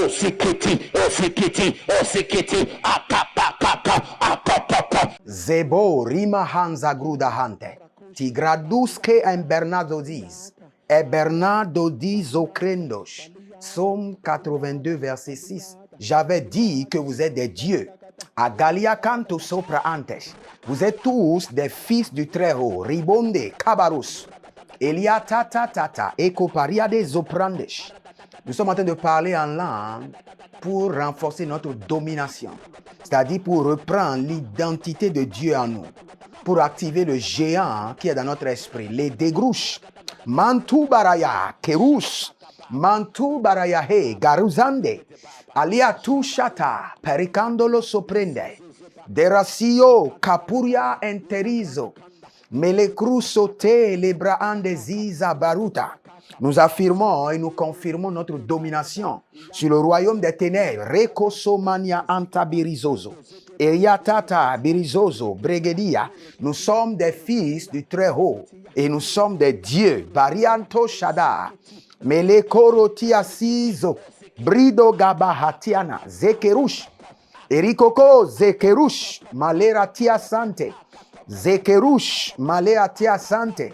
osikiti, osikiti, osikiti, akapakaka, akapaka. Zebo rima hanza gruda hante. Tigraduske en Bernardo diz. Et Bernardo diz au crendosh. Psaume 82, verset 6. J'avais dit que vous êtes des dieux. A Galia canto sopra antes. Vous êtes tous des fils du Très-Haut. Ribonde, Kabarus. Elia tata tata. Ekopariade zoprandesh. Nous sommes en train de parler en langue pour renforcer notre domination. C'est-à-dire pour reprendre l'identité de Dieu en nous. Pour activer le géant qui est dans notre esprit. Les dégrouches. Mantu baraya, kerus. Mantu baraya he, garuzande. Alia tu shata, pericandolo soprende. Derasio, capuria enterizo. Melecru sote, lebra andesiza baruta. Nous affirmons et nous confirmons notre domination sur le royaume des ténèbres. Rekosomania antabirizozo. Eriatata birizozo, bregedia. Nous sommes des fils du Très-Haut et nous sommes des dieux. Barianto shada. Melekorotia sizo. Brido gabahatiana. Zekerush. Erikoko zekerush. Maleratia sante. Zekerush. Maleratia sante.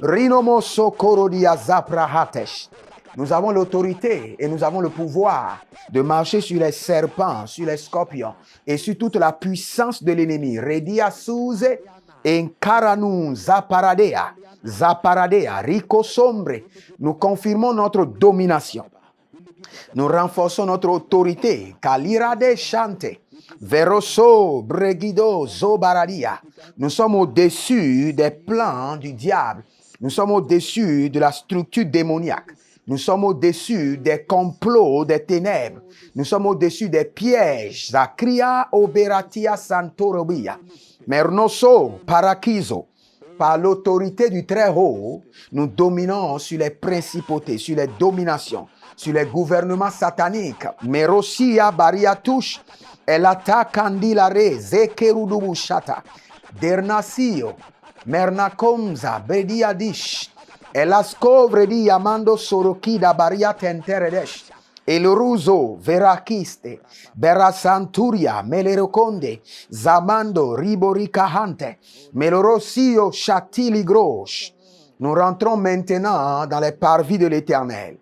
Rinomo sokorodia zaprahatesh. Nous avons l'autorité et nous avons le pouvoir de marcher sur les serpents, sur les scorpions et sur toute la puissance de l'ennemi. Redia suze enkaranu zaparadea, zaparadea, rico sombre. Nous confirmons notre domination. Nous renforçons notre autorité. Kalirade chante. Veroso, bregido, zobaradia. Nous sommes au-dessus des plans du diable. Nous sommes au-dessus de la structure démoniaque. Nous sommes au-dessus des complots des ténèbres. Nous sommes au-dessus des pièges. Zakria oberatia santorobia. Mernoso parakizo. Par l'autorité du Très-Haut, nous dominons sur les principautés, sur les dominations, sur les gouvernements sataniques. Merosia bariatush. Elata kandilare zekerudubu shata. Dernasio. Mernakomza bediadish. Elascovredi amando sorokida bariat enteredesh. Eloruzo verakiste. Berasanturia meleroconde. Zamando riboricahante. Melorosio chatili grosh. Nous rentrons maintenant dans les parvis de l'Éternel.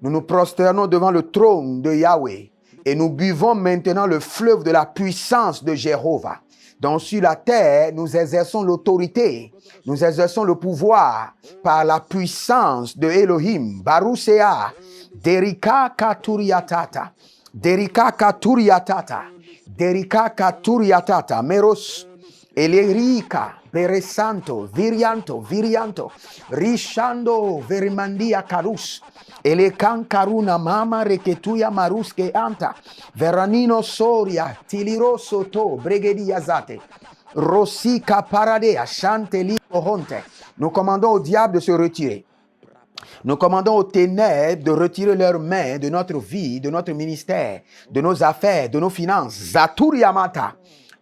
Nous nous prosternons devant le trône de Yahweh. Et nous buvons maintenant le fleuve de la puissance de Jéhovah. Donc sur la terre, nous exerçons l'autorité, nous exerçons le pouvoir par la puissance de Elohim. Barusea, Derika Katuriatata, Derika Katuriatata, Derika Katuriatata, Meros, Elerika, Beresanto, Virianto, Rishando, Verimandia Karus. Elekan karuna mama reketuya maruske anta. Veranino soria tiliro soto bregedia zate. Rosika paradea chanteli honte. Nous commandons au diable de se retirer. Nous commandons aux ténèbres de retirer leurs mains de notre vie, de notre ministère, de nos affaires, de nos finances. Zaturiamata.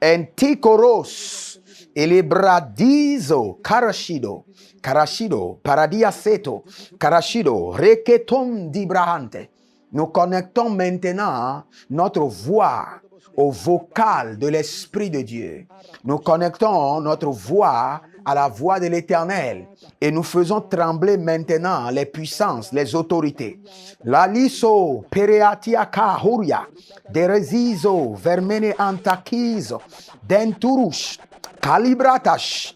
Entikoros. Elebradizo karashido. Karashido, paradia seto, karashido, reketon dibrahante. Nous connectons maintenant notre voix au vocal de l'Esprit de Dieu. Nous connectons notre voix à la voix de l'Éternel et nous faisons trembler maintenant les puissances, les autorités. Laliso, pereatia kahuria, derezizo, vermene antakizo, denturush, calibratash.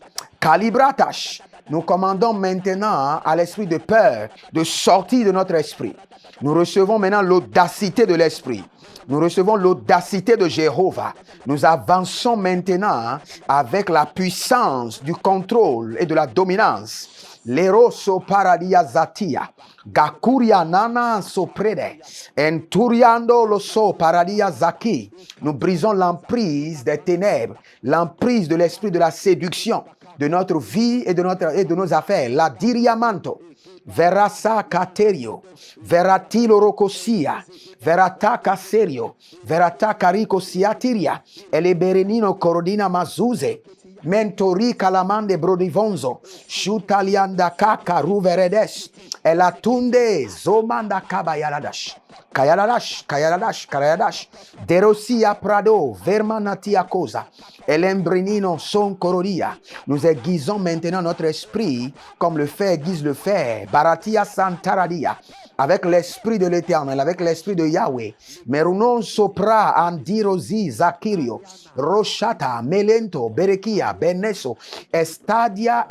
Nous commandons maintenant à l'esprit de peur de sortir de notre esprit. Nous recevons maintenant l'audacité de l'esprit. Nous recevons l'audacité de Jéhovah. Nous avançons maintenant avec la puissance du contrôle et de la dominance. Leroso paradia zatia. Gakuria nana soprede. Enturiando lo so paradia zaki. Nous brisons l'emprise des ténèbres, l'emprise de l'esprit de la séduction de notre vie et de nos affaires. La diriamanto. Verasa caterio. Veratilo rocosia. Verata caserio. Verata carico siatiria. Ele berenino corodina mazuze. Mentori calamande brodivonzo. Shutalianda caca ruveredes. Elatunde zomanda kabayaladash. Kayaladash. Derosia prado, vermanatia cosa. Elembrinino son cororia. Nous aiguisons maintenant notre esprit comme le fer aiguise le fer. Baratia santaradia. Avec l'esprit de l'Éternel, avec l'esprit de Yahweh. Merunon sopra andirosi zakirio. Roshata, melento, berekia, beneso. Estadia.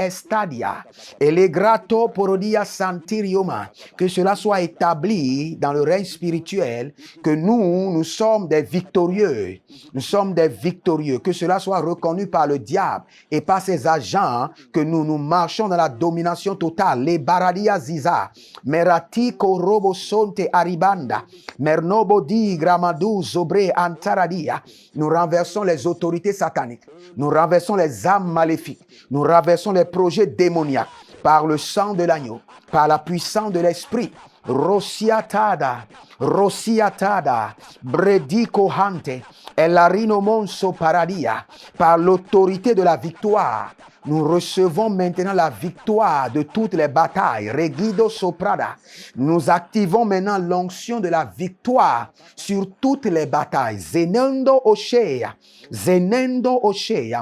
Elegrato porodia santirioma. Que cela soit établi dans le règne spirituel, que nous sommes des victorieux. Nous sommes des victorieux. Que cela soit reconnu par le diable et par ses agents, que nous marchons dans la domination totale. Les baradia ziza. Merati robo sonte aribanda, mernobo di gramadu zobre antaradia. Nous renversons les autorités sataniques, nous renversons les âmes maléfiques, nous renversons les projets démoniaques par le sang de l'agneau, par la puissance de l'esprit. Rosiatada, bredico hante, elarino monso paradia, par l'autorité de la victoire. Nous recevons maintenant la victoire de toutes les batailles. Regido soprada. Nous activons maintenant l'onction de la victoire sur toutes les batailles. Zenendo oshea,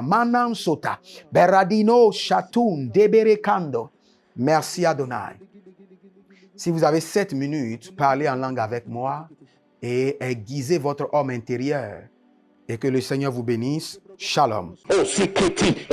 manansota, beradino chatun, deberekando. Merci Adonai. Si vous avez 7 minutes, parlez en langue avec moi et aiguisez votre homme intérieur. Et que le Seigneur vous bénisse. Shalom. Osikiti,